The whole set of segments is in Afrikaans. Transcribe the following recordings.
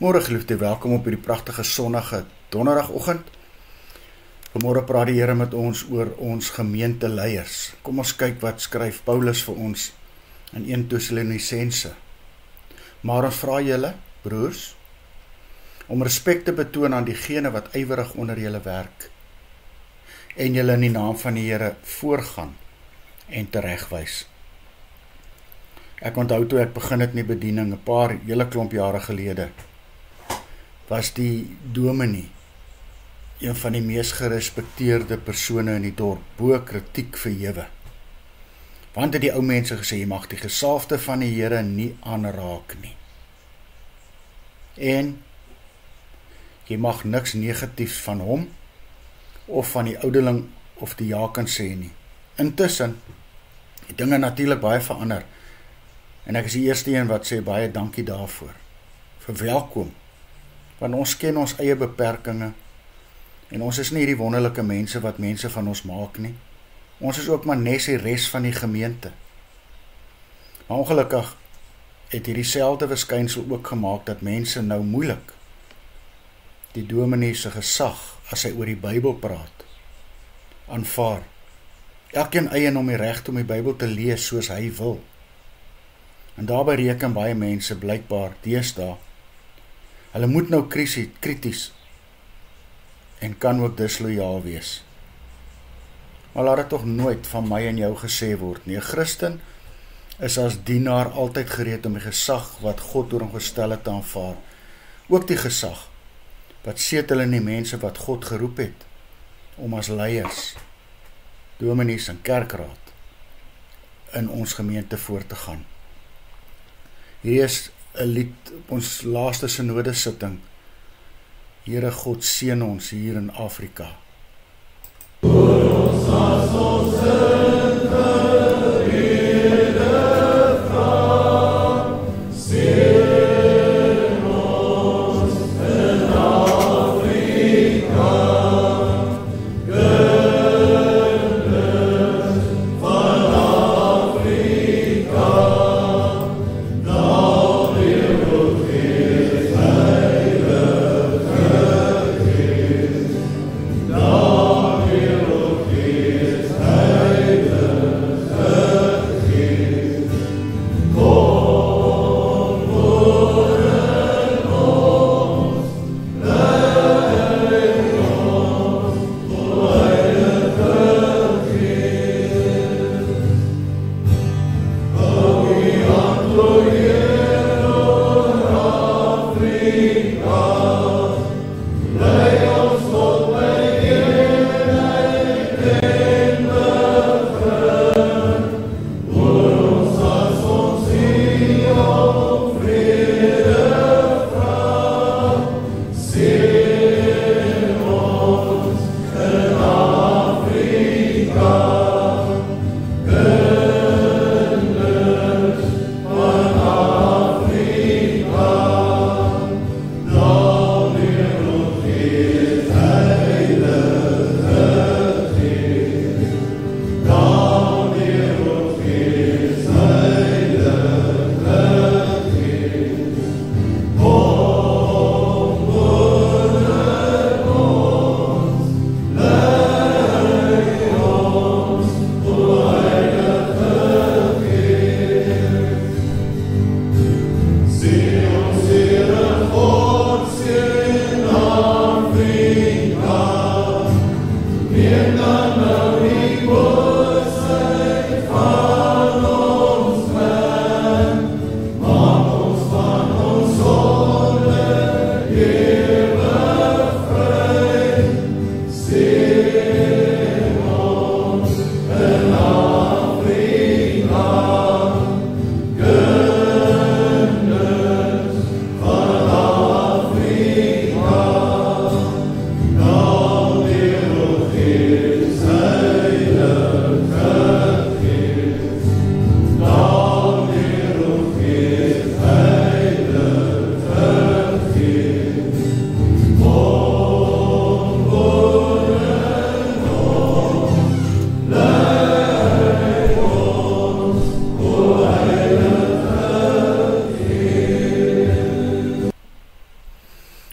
Môre geliefde, welkom op hierdie pragtige sonnige donderdagoggend. Vanmôre praat die Here met ons oor ons gemeenteleiers. Kom ons kyk wat skryf Paulus vir ons in 1 Tessalonisense. Maar ons vra julle, broers, om respek te betoon aan diegene wat ywerig onder julle werk en julle in die naam van die Here voorgaan en teregwys. Ek onthou toe ek begin het met bediening 'n hele klomp jare gelede, was die dominee een van die mees gerespekteerde persone in die dorp, bo kritiek verhewe. Want het die ou mense gesê, jy mag die gesalfde van die Here nie aanraak nie. En jy mag niks negatiefs van hom of van die ouderling of die jaken sê nie. Intussen het dinge natuurlik baie verander. En ek is die eerste een wat sê baie dankie daarvoor. Verwelkom. Want ons ken ons eie beperkinge en ons is nie hierdie wonderlike mense wat mense van ons maak nie. Ons is ook maar net die res van die gemeente. Maar ongelukkig het hierdie selfde verskynsel ook gemaak dat mense nou moeilik die dominee se gesag as hy oor die Bybel praat aanvaar. Elkeen eien om die reg om die Bybel te lees soos hy wil. En daarby reken baie mense blykbaar deesdae. Hulle moet nou krities en kan ook dislojaal wees. Maar laat dit tog nooit van my en jou gesê word nie. 'n Christen is as dienaar altyd gereed om die gesag wat God oor hom gestel het te aanvaar. Ook die gesag wat setel in die mense wat God geroep het om as leiers, dominees en kerkraad in ons gemeente voor te gaan. Hier is 'n lied op ons laaste synode sitting. Here God seën ons hier in Afrika.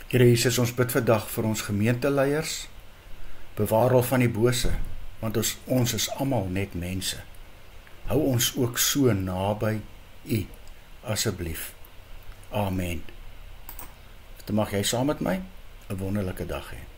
Here Jesus, ons bid vandag vir ons gemeenteleiers, bewaar hulle van die bose, want ons is almal net mense. Hou ons ook so naby U, asseblief. Amen. Dan mag jy saam met my 'n wonderlike dag hê.